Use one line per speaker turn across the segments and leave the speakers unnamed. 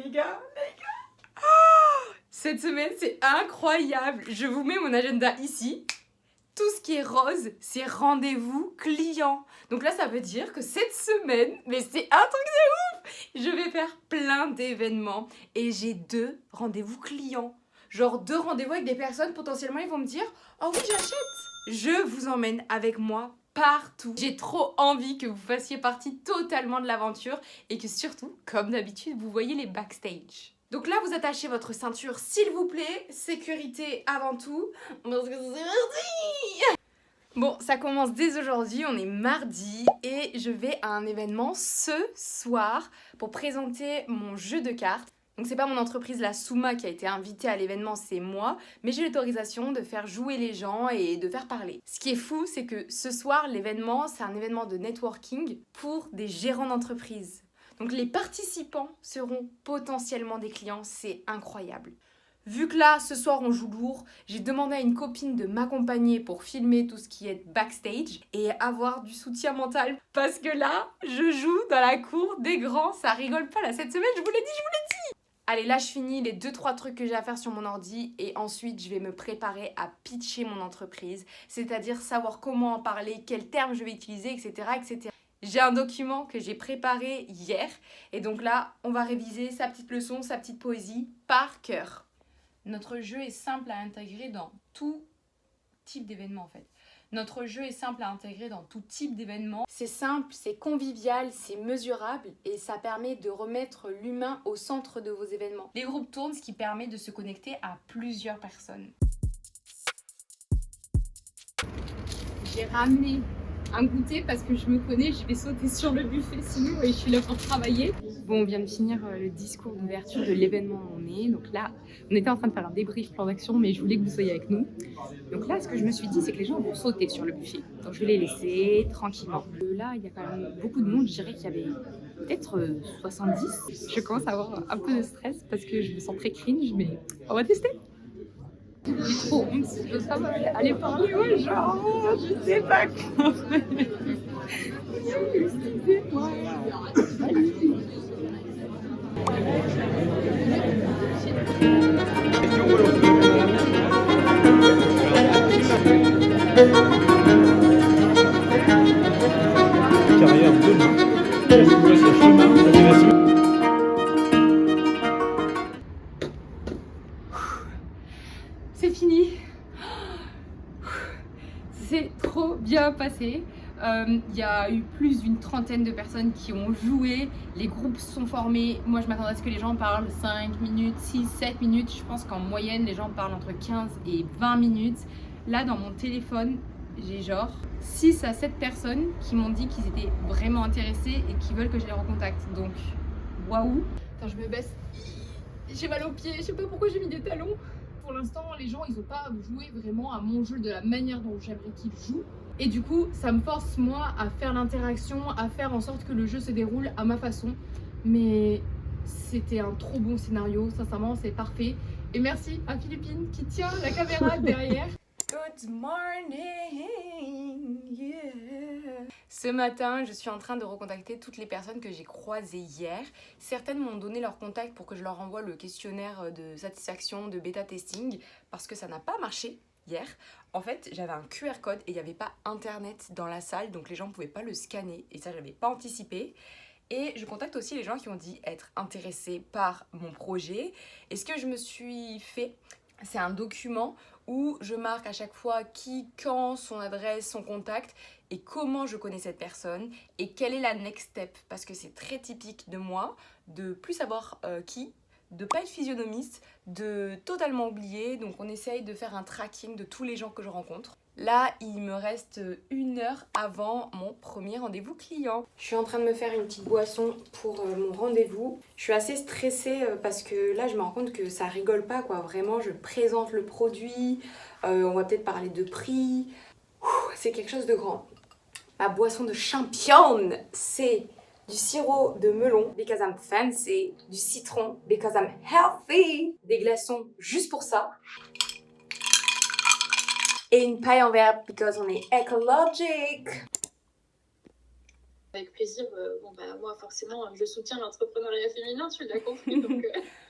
Les gars, cette semaine, c'est incroyable. Je vous mets mon agenda ici. Tout ce qui est rose, c'est rendez-vous client. Donc là, ça veut dire que cette semaine, mais c'est un truc de ouf, je vais faire plein d'événements et j'ai 2 rendez-vous clients. Genre 2 rendez-vous avec des personnes, potentiellement, ils vont me dire « Oh oui, j'achète !» Je vous emmène avec moi partout. J'ai trop envie que vous fassiez partie totalement de l'aventure et que surtout, comme d'habitude, vous voyez les backstage. Donc là, vous attachez votre ceinture, s'il vous plaît. Sécurité avant tout. Parce que c'est mardi. Bon, ça commence dès aujourd'hui, on est mardi et je vais à un événement ce soir pour présenter mon jeu de cartes. Donc c'est pas mon entreprise, la Souma, qui a été invitée à l'événement, c'est moi, mais j'ai l'autorisation de faire jouer les gens et de faire parler. Ce qui est fou, c'est que ce soir, l'événement, c'est un événement de networking pour des gérants d'entreprise. Donc les participants seront potentiellement des clients, c'est incroyable. Vu que là, ce soir, on joue lourd, j'ai demandé à une copine de m'accompagner pour filmer tout ce qui est backstage et avoir du soutien mental. Parce que là, je joue dans la cour des grands, ça rigole pas là. Cette semaine, je vous l'ai dit. Allez, là, je finis les 2-3 trucs que j'ai à faire sur mon ordi et ensuite, je vais me préparer à pitcher mon entreprise. C'est-à-dire savoir comment en parler, quels termes je vais utiliser, etc., etc. J'ai un document que j'ai préparé hier et donc là, on va réviser sa petite leçon, sa petite poésie par cœur. Notre jeu est simple à intégrer dans tout type d'événement en fait. Notre jeu est simple à intégrer dans tout type d'événement. C'est simple, c'est convivial, c'est mesurable et ça permet de remettre l'humain au centre de vos événements. Les groupes tournent, ce qui permet de se connecter à plusieurs personnes. J'ai ramené un goûter parce que je me connais, je vais sauter sur le buffet sinon et je suis là pour travailler. Bon, on vient de finir le discours d'ouverture de l'événement où on est. Donc là, on était en train de faire un débrief plan d'action, mais je voulais que vous soyez avec nous. Donc là, ce que je me suis dit, c'est que les gens vont sauter sur le buffet. Donc je vais les laisser tranquillement. Là, il y a quand même beaucoup de monde. Je dirais qu'il y avait peut-être 70. Je commence à avoir un peu de stress parce que je me sens très cringe, mais on va tester. J'ai trop honte, je veux pas aller parler aux gens, je sais pas quoi faire. Excusez-moi.
Carrière demain. Je vous laisse le chemin, la direction.
C'est fini. C'est trop bien passé. Y a eu plus d'une trentaine de personnes qui ont joué. Les groupes sont formés. Moi, je m'attendais à ce que les gens parlent 5 minutes, 6, 7 minutes. Je pense qu'en moyenne, les gens parlent entre 15 et 20 minutes. Là, dans mon téléphone, j'ai genre 6 à 7 personnes qui m'ont dit qu'ils étaient vraiment intéressés et qui veulent que je les recontacte. Donc, waouh. Attends, je me baisse. J'ai mal aux pieds. Je sais pas pourquoi j'ai mis des talons. Pour l'instant, les gens, ils n'ont pas joué vraiment à mon jeu de la manière dont j'aimerais qu'ils jouent. Et du coup, ça me force, moi, à faire l'interaction, à faire en sorte que le jeu se déroule à ma façon. Mais c'était un trop bon scénario, sincèrement, c'est parfait. Et merci à Philippine qui tient la caméra derrière. Good morning, yeah. Ce matin, je suis en train de recontacter toutes les personnes que j'ai croisées hier. Certaines m'ont donné leur contact pour que je leur envoie le questionnaire de satisfaction de bêta testing parce que ça n'a pas marché hier. En fait, j'avais un QR code et il n'y avait pas internet dans la salle, donc les gens ne pouvaient pas le scanner et ça, je n'avais pas anticipé. Et je contacte aussi les gens qui ont dit être intéressés par mon projet. Et ce que je me suis fait, c'est un document où je marque à chaque fois qui, quand, son adresse, son contact et comment je connais cette personne et quelle est la next step. Parce que c'est très typique de moi de plus savoir qui, de pas être physionomiste, de totalement oublier. Donc on essaye de faire un tracking de tous les gens que je rencontre. Là, il me reste 1 heure avant mon premier rendez-vous client. Je suis en train de me faire une petite boisson pour mon rendez-vous. Je suis assez stressée parce que là, je me rends compte que ça rigole pas, quoi. Vraiment, je présente le produit, on va peut-être parler de prix. C'est quelque chose de grand. Ma boisson de championne, c'est du sirop de melon, because I'm fancy, du citron, because I'm healthy, des glaçons juste pour ça. Et une paille en verre, because on est écologique.
Avec plaisir. Moi, forcément, je soutiens l'entrepreneuriat féminin, tu l'as compris. Donc,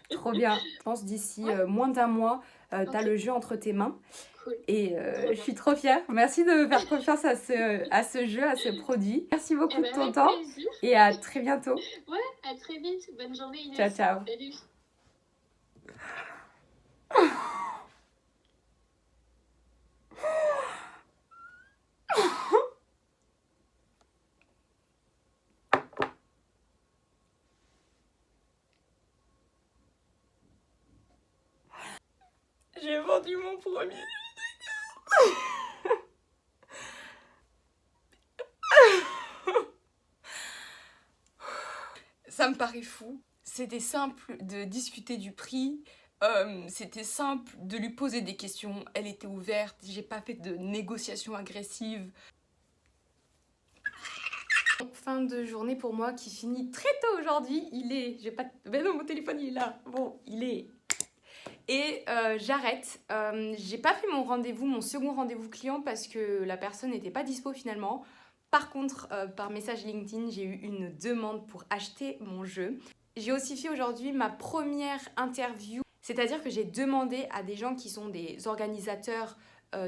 Trop bien. Je pense d'ici
Ouais.
moins d'un mois, t'as
Ok.
le jeu entre tes mains.
Cool.
Et
Trop
je
bien.
suis trop fière. Merci de me faire confiance à ce jeu, à ce produit. Merci beaucoup de ton
Avec
temps
plaisir.
et à très bientôt.
Ouais, à très vite. Bonne journée, Inès.
Ciao, ciao.
Salut.
J'ai vendu mon premier. Ça me paraît fou. C'était simple de discuter du prix. C'était simple de lui poser des questions. Elle était ouverte. J'ai pas fait de négociation agressive. Fin de journée pour moi qui finit très tôt aujourd'hui. Il est... J'ai pas... Ben non, mon téléphone il est là. Bon, il est... Et j'arrête. J'ai pas fait mon second rendez-vous client parce que la personne n'était pas dispo finalement. Par contre, par message LinkedIn, j'ai eu une demande pour acheter mon jeu. J'ai aussi fait aujourd'hui ma première interview, c'est-à-dire que j'ai demandé à des gens qui sont des organisateurs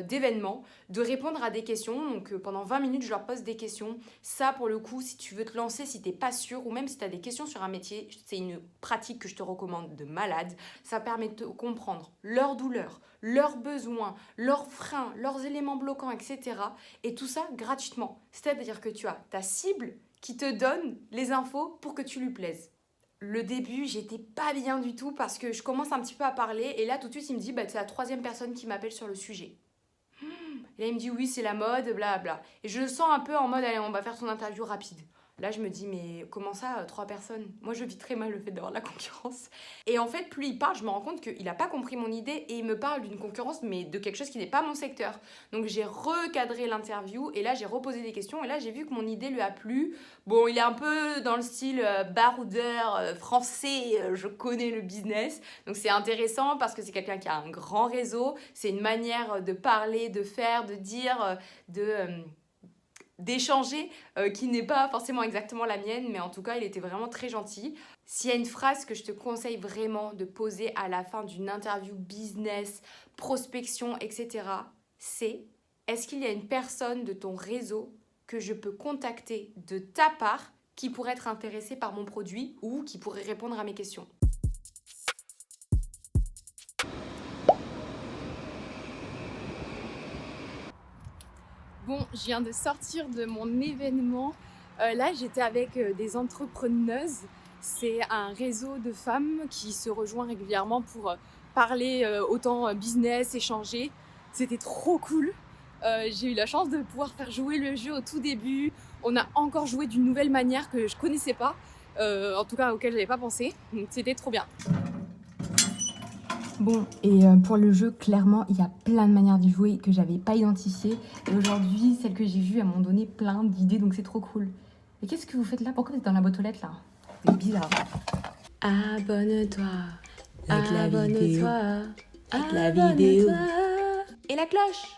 d'événements de répondre à des questions. Donc pendant 20 minutes, je leur pose des questions. Ça, pour le coup, si tu veux te lancer, si t'es pas sûr, ou même si tu as des questions sur un métier, c'est une pratique que je te recommande de malade. Ça permet de comprendre leurs douleurs, leurs besoins, leurs freins, leurs éléments bloquants, etc. Et tout ça gratuitement. C'est-à-dire que tu as ta cible qui te donne les infos pour que tu lui plaises. Le début, j'étais pas bien du tout parce que je commence un petit peu à parler et là tout de suite il me dit c'est la 3e personne qui m'appelle sur le sujet. Et là il me dit oui c'est la mode, blabla. Et je le sens un peu en mode allez on va faire son interview rapide. Là je me dis mais comment ça 3 personnes? Moi je vis très mal le fait d'avoir la concurrence. Et en fait plus il parle je me rends compte qu'il a pas compris mon idée et il me parle d'une concurrence mais de quelque chose qui n'est pas mon secteur. Donc j'ai recadré l'interview et là j'ai reposé des questions et là j'ai vu que mon idée lui a plu. Bon il est un peu dans le style baroudeur français, je connais le business. Donc c'est intéressant parce que c'est quelqu'un qui a un grand réseau. C'est une manière de parler, de faire, de dire, d'échanger qui n'est pas forcément exactement la mienne, mais en tout cas il était vraiment très gentil. S'il y a une phrase que je te conseille vraiment de poser à la fin d'une interview business, prospection, etc., c'est est-ce qu'il y a une personne de ton réseau que je peux contacter de ta part qui pourrait être intéressée par mon produit ou qui pourrait répondre à mes questions? Bon, je viens de sortir de mon événement. Là, j'étais avec des entrepreneuses. C'est un réseau de femmes qui se rejoint régulièrement pour parler autant business, échanger. C'était trop cool. J'ai eu la chance de pouvoir faire jouer le jeu au tout début. On a encore joué d'une nouvelle manière que je connaissais pas, en tout cas auquel j'avais pas pensé. Donc c'était trop bien. Bon, et pour le jeu, clairement, il y a plein de manières d'y jouer que j'avais pas identifiées. Et aujourd'hui, celles que j'ai vues, elles m'ont donné plein d'idées, donc c'est trop cool. Et qu'est-ce que vous faites là? Pourquoi vous êtes dans la boîte aux lettres là? C'est bizarre.
Abonne-toi,
Like la vidéo.
abonne-toi,
Like la vidéo.
et la cloche.